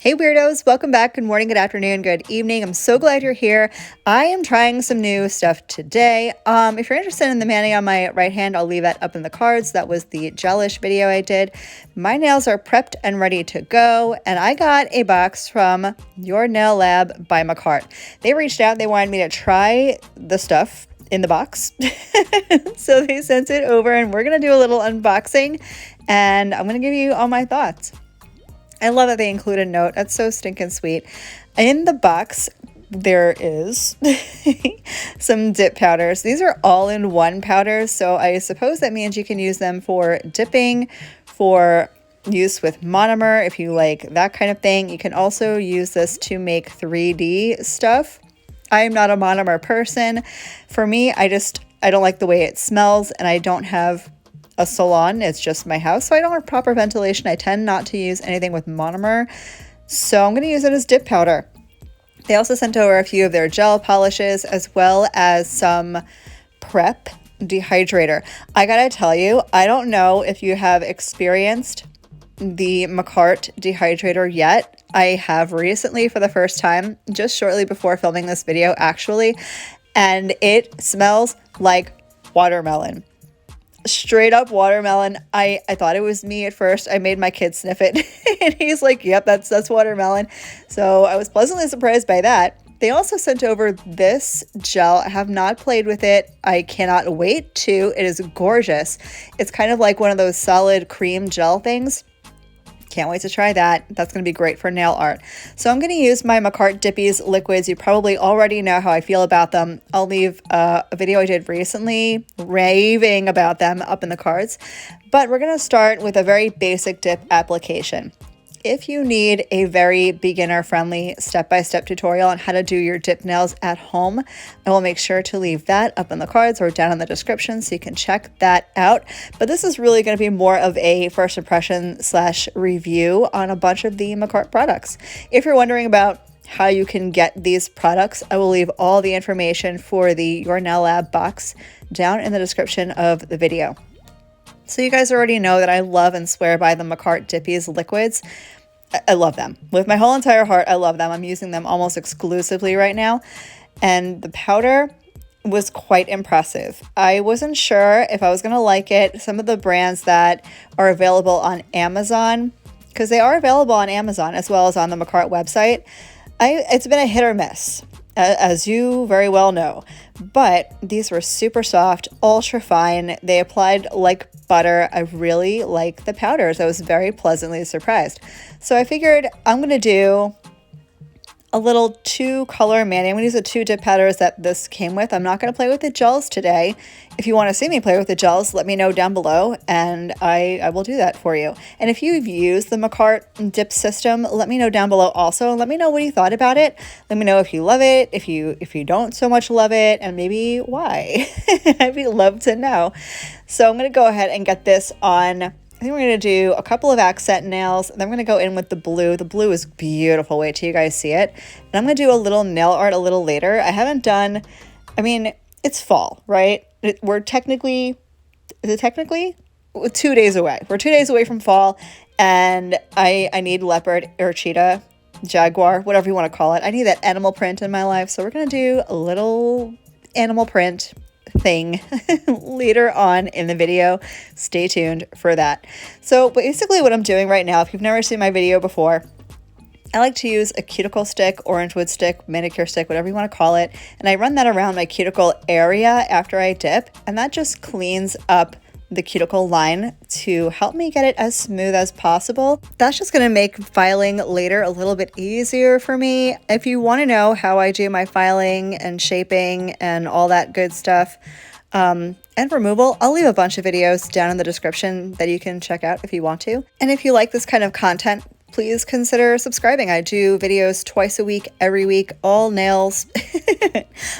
Hey weirdos, welcome back. Good morning, good afternoon, good evening. I'm so glad you're here. I am trying some new stuff today. If you're interested in the mani on my right hand, I'll leave that up in the cards. That was the gelish video I did. My nails are prepped and ready to go, and I got a box from Your Nail Lab by Makartt. They reached out, they wanted me to try the stuff in the box. So they sent it over and we're gonna do a little unboxing and I'm gonna give you all my thoughts. I love that they include a note. That's so stinking sweet. In the box, there is some dip powders. These are all-in-one powders, so I suppose that means you can use them for dipping, for use with monomer, if you like that kind of thing. You can also use this to make 3D stuff. I am not a monomer person. For me, I don't like the way it smells, and I don't have a salon. It's just my house, so I don't have proper ventilation. I tend not to use anything with monomer, so I'm going to use it as dip powder. They also sent over a few of their gel polishes as well as some prep dehydrator. I gotta tell you, I don't know if you have experienced the Makartt dehydrator yet. I have recently for the first time, just shortly before filming this video actually, and it smells like watermelon. Straight up watermelon. I thought it was me at first. I made my kid sniff it and he's like, yep, that's watermelon. So I was pleasantly surprised by that. They also sent over this gel. I have not played with it. I cannot wait to. It is gorgeous. It's kind of like one of those solid cream gel things. Can't wait to try that. That's going to be great for nail art. So I'm going to use my Makartt Dippies liquids. You probably already know how I feel about them. I'll leave a video I did recently raving about them up in the cards. But we're going to start with a very basic dip application. If you need a very beginner-friendly step-by-step tutorial on how to do your dip nails at home, I will make sure to leave that up in the cards or down in the description so you can check that out. But this is really going to be more of a first impression / review on a bunch of the Makartt products. If you're wondering about how you can get these products, I will leave all the information for the Your Nail Lab box down in the description of the video. So you guys already know that I love and swear by the Makartt Dippies liquids. I love them. With my whole entire heart, I love them. I'm using them almost exclusively right now. And the powder was quite impressive. I wasn't sure if I was going to like it. Some of the brands that are available on Amazon, because they are available on Amazon as well as on the Makartt website, it's been a hit or miss, as you very well know. But these were super soft, ultra fine. They applied like butter. I really like the powders. I was very pleasantly surprised. So I figured I'm going to do a little 2-color mani. I'm going to use the 2 dip powders that this came with. I'm not going to play with the gels today. If you want to see me play with the gels, let me know down below and I will do that for you. And if you've used the Makartt dip system, let me know down below also. Let me know what you thought about it. Let me know if you love it, if you don't so much love it, and maybe why. I'd love to know. So I'm going to go ahead and get this on. I think we're going to do a couple of accent nails, and then I'm going to go in with the blue. The blue is beautiful. Wait till you guys see it. And I'm going to do a little nail art a little later. I haven't done, I mean, it's fall, right? We're technically, is it technically? 2 days away. We're 2 days away from fall, and I need leopard or cheetah, jaguar, whatever you want to call it. I need that animal print in my life, so we're going to do a little animal print thing later on in the video. Stay tuned for that. So basically what I'm doing right now, if you've never seen my video before, I like to use a cuticle stick, orange wood stick, manicure stick, whatever you want to call it, and I run that around my cuticle area after I dip, and that just cleans up the cuticle line to help me get it as smooth as possible. That's just going to make filing later a little bit easier for me. If you want to know how I do my filing and shaping and all that good stuff and removal, I'll leave a bunch of videos down in the description that you can check out if you want to. And if you like this kind of content, please consider subscribing. I do videos twice a week, every week, all nails,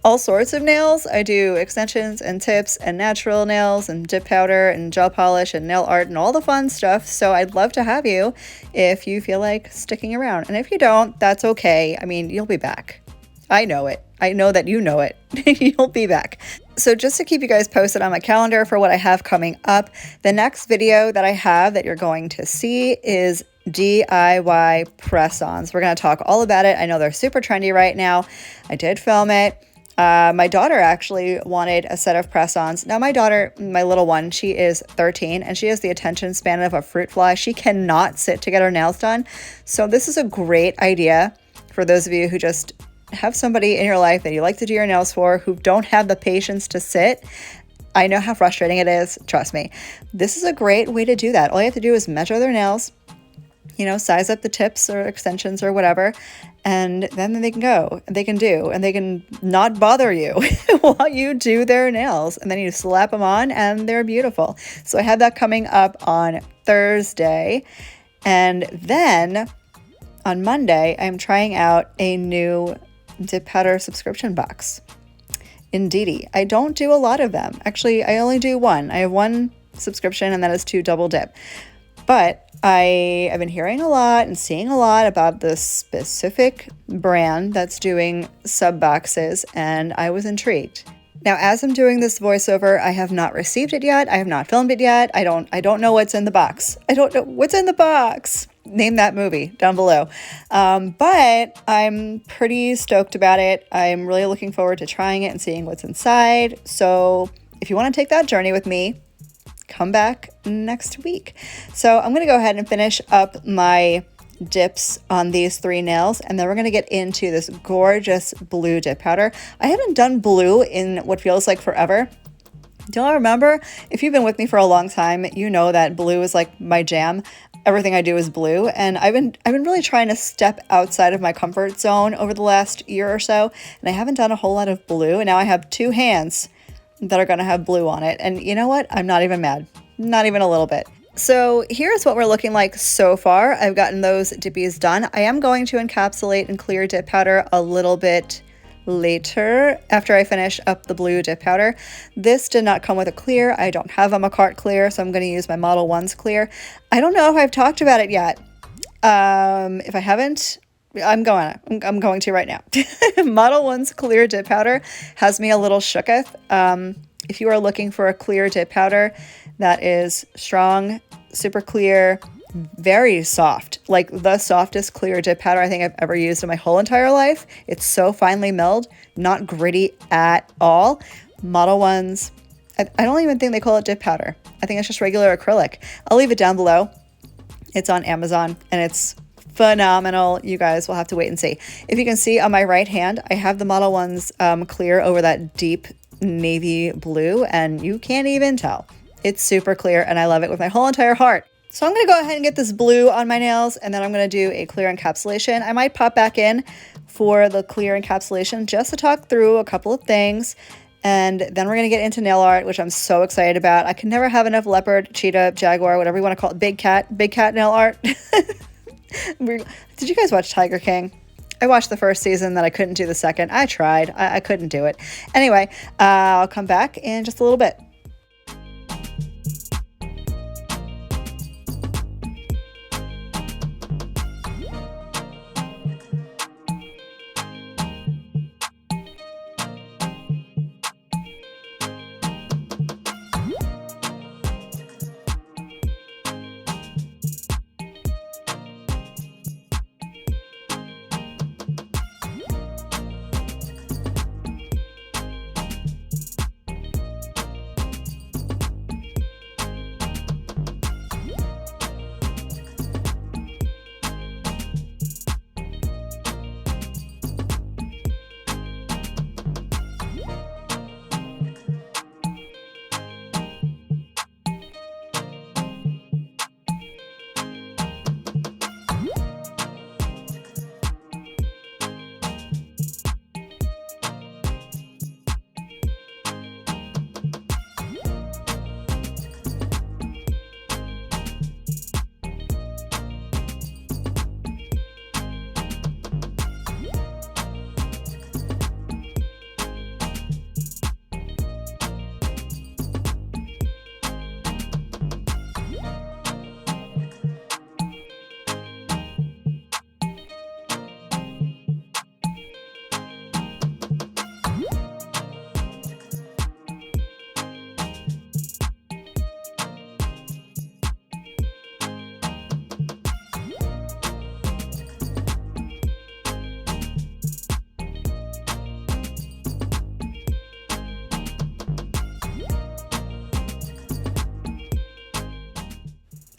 all sorts of nails. I do extensions and tips and natural nails and dip powder and gel polish and nail art and all the fun stuff. So I'd love to have you if you feel like sticking around. And if you don't, that's okay. I mean, you'll be back. I know it. I know that you know it. You'll be back. So just to keep you guys posted on my calendar for what I have coming up, the next video that I have that you're going to see is DIY press-ons. We're going to talk all about it. I know they're super trendy right now. I did film it. My daughter actually wanted a set of press-ons. Now, my daughter, my little one, she is 13 and she has the attention span of a fruit fly. She cannot sit to get her nails done. So this is a great idea for those of you who just have somebody in your life that you like to do your nails for who don't have the patience to sit. I know how frustrating it is. Trust me. This is a great way to do that. All you have to do is measure their nails, size up the tips or extensions or whatever, and then they can go, and they can not bother you while you do their nails. And then you slap them on and they're beautiful. So I have that coming up on Thursday. And then on Monday, I'm trying out a new dip powder subscription box. Indeedy. I don't do a lot of them. Actually, I only do one. I have one subscription and that is to Double Dip. But I've been hearing a lot and seeing a lot about this specific brand that's doing sub boxes, and I was intrigued. Now, as I'm doing this voiceover, I have not received it yet. I have not filmed it yet. I don't know what's in the box. I don't know what's in the box. Name that movie down below. But I'm pretty stoked about it. I'm really looking forward to trying it and seeing what's inside. So if you want to take that journey with me, come back next week. So I'm going to go ahead and finish up my dips on these 3 nails, and then we're going to get into this gorgeous blue dip powder. I haven't done blue in what feels like forever. Do y'all remember? If you've been with me for a long time, you know that blue is like my jam. Everything I do is blue, and I've been really trying to step outside of my comfort zone over the last year or so, and I haven't done a whole lot of blue, and now I have 2 hands that are going to have blue on it. And you know what? I'm not even mad. Not even a little bit. So here's what we're looking like so far. I've gotten those dippies done. I am going to encapsulate and clear dip powder a little bit later after I finish up the blue dip powder. This did not come with a clear. I don't have a Makartt clear, so I'm going to use my Modelones Clear. I don't know if I've talked about it yet. If I haven't, I'm going to right now. Modelones Clear dip powder has me a little shooketh. If you are looking for a clear dip powder that is strong, super clear, very soft, like the softest clear dip powder I think I've ever used in my whole entire life. It's so finely milled, not gritty at all. Modelones, I don't even think they call it dip powder. I think it's just regular acrylic. I'll leave it down below. It's on Amazon and it's phenomenal. You guys will have to wait and see. If you can see on my right hand, I have the Modelones Clear over that deep navy blue, and you can't even tell. It's super clear and I love it with my whole entire heart. So I'm going to go ahead and get this blue on my nails, and then I'm going to do a clear encapsulation. I might pop back in for the clear encapsulation just to talk through a couple of things. And then we're going to get into nail art, which I'm so excited about. I can never have enough leopard, cheetah, jaguar, whatever you want to call it, big cat nail art. Did you guys watch Tiger King? I watched the first season, then I couldn't do the second. I tried. I couldn't do it. Anyway, I'll come back in just a little bit.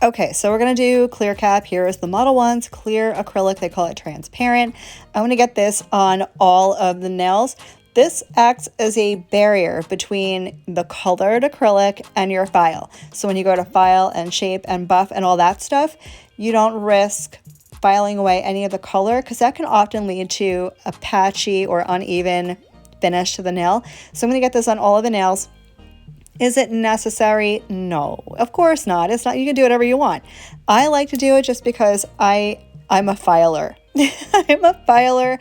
Okay, so we're gonna do clear cap. Here is the Modelones Clear acrylic. They call it transparent. I'm gonna get this on all of the nails. This acts as a barrier between the colored acrylic and your file. So when you go to file and shape and buff and all that stuff, you don't risk filing away any of the color because that can often lead to a patchy or uneven finish to the nail. So I'm gonna get this on all of the nails. Is it necessary? No, of course not. It's not. You can do whatever you want. I like to do it just because I'm a filer. I'm a filer.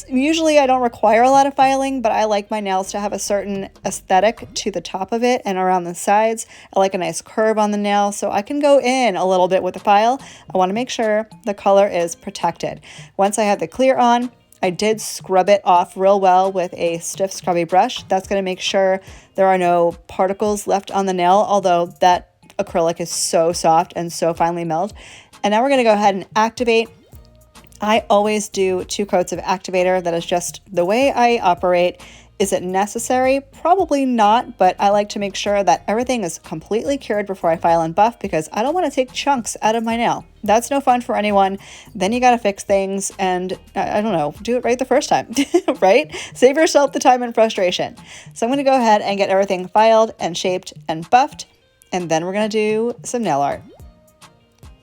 Usually I don't require a lot of filing, but I like my nails to have a certain aesthetic to the top of it and around the sides. I like a nice curve on the nail, so I can go in a little bit with the file. I want to make sure the color is protected. Once I have the clear on, I did scrub it off real well with a stiff scrubby brush. That's going to make sure there are no particles left on the nail, although that acrylic is so soft and so finely milled. And now we're going to go ahead and activate. I always do 2 coats of activator. That is just the way I operate. Is it necessary? Probably not, but I like to make sure that everything is completely cured before I file and buff because I don't want to take chunks out of my nail. That's no fun for anyone. Then you got to fix things and I don't know, do it right the first time, right? Save yourself the time and frustration. So I'm going to go ahead and get everything filed and shaped and buffed, and then we're going to do some nail art.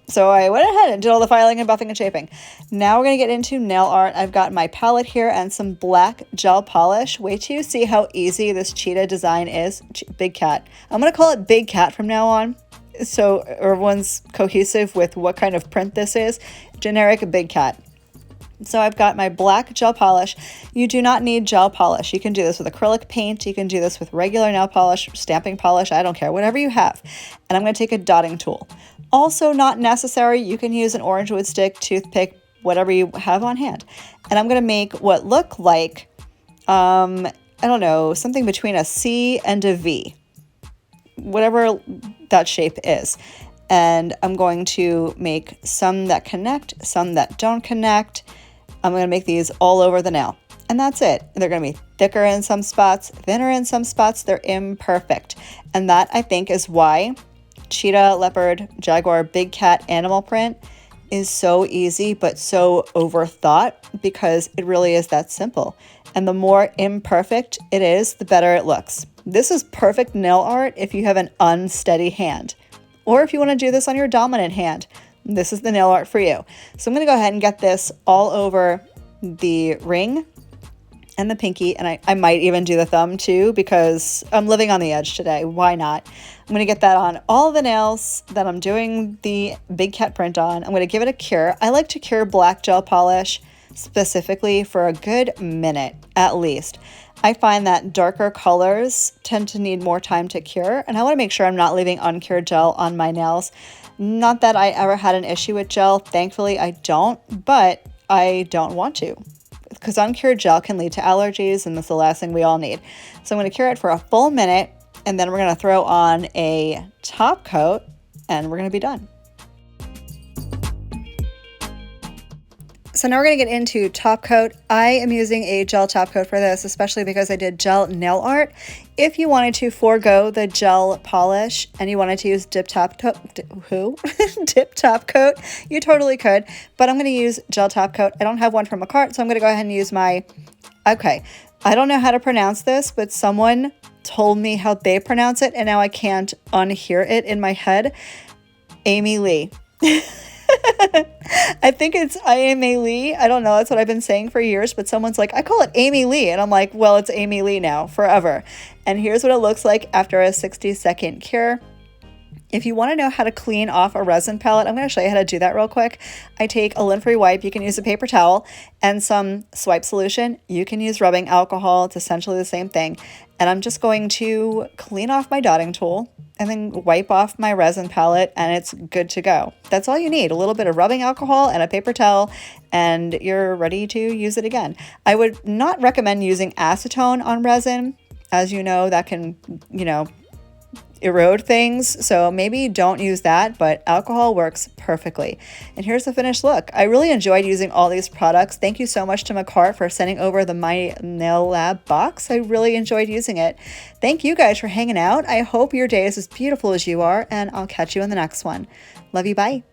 So I went ahead and did all the filing and buffing and shaping. Now we're going to get into nail art. I've got my palette here and some black gel polish. Wait till you see how easy this cheetah design is. Big cat. I'm going to call it Big Cat from now on, so everyone's cohesive with what kind of print this is. Generic Big Cat. So I've got my black gel polish. You do not need gel polish. You can do this with acrylic paint. You can do this with regular nail polish, stamping polish. I don't care, whatever you have. And I'm going to take a dotting tool. Also not necessary. You can use an orange wood stick, toothpick, whatever you have on hand. And I'm going to make what look like, I don't know, something between a C and a V, whatever that shape is. And I'm going to make some that connect, some that don't connect. I'm going to make these all over the nail. And that's it. They're going to be thicker in some spots, thinner in some spots. They're imperfect. And that, I think, is why cheetah, leopard, jaguar, big cat animal print is so easy but so overthought, because it really is that simple. And the more imperfect it is, the better it looks. This is perfect nail art if you have an unsteady hand, or if you want to do this on your dominant hand. This is the nail art for you. So I'm going to go ahead and get this all over the ring and the pinky, and I might even do the thumb too, because I'm living on the edge today. Why not? I'm going to get that on all the nails that I'm doing the big cat print on. I'm going to give it a cure. I like to cure black gel polish specifically for a good minute at least. I find that darker colors tend to need more time to cure, and I want to make sure I'm not leaving uncured gel on my nails. Not that I ever had an issue with gel. Thankfully, I don't, but I don't want to, because uncured gel can lead to allergies, and that's the last thing we all need. So I'm going to cure it for a full minute, and then we're going to throw on a top coat, and we're going to be done. So now we're going to get into top coat. I am using a gel top coat for this, especially because I did gel nail art. If you wanted to forego the gel polish and you wanted to use dip top coat, you totally could. But I'm going to use gel top coat. I don't have one from Makartt, so I'm going to go ahead and use my, okay, I don't know how to pronounce this, but someone told me how they pronounce it, and now I can't unhear it in my head. Amy Lee. I think it's Amy Lee. I don't know. That's what I've been saying for years, but someone's like, I call it Amy Lee. And I'm like, well, it's Amy Lee now, forever. And here's what it looks like after a 60-second cure. If you want to know how to clean off a resin palette, I'm going to show you how to do that real quick. I take a lint-free wipe. You can use a paper towel and some swipe solution. You can use rubbing alcohol. It's essentially the same thing. And I'm just going to clean off my dotting tool and then wipe off my resin palette, and it's good to go. That's all you need, a little bit of rubbing alcohol and a paper towel, and you're ready to use it again. I would not recommend using acetone on resin. As you know, that can, erode things, so maybe don't use that, but alcohol works perfectly. And here's the finished look. I really enjoyed using all these products. Thank you so much to Makartt for sending over the My Nail Lab box. I really enjoyed using it. Thank you guys for hanging out. I hope your day is as beautiful as you are, and I'll catch you in the next one. Love you, bye.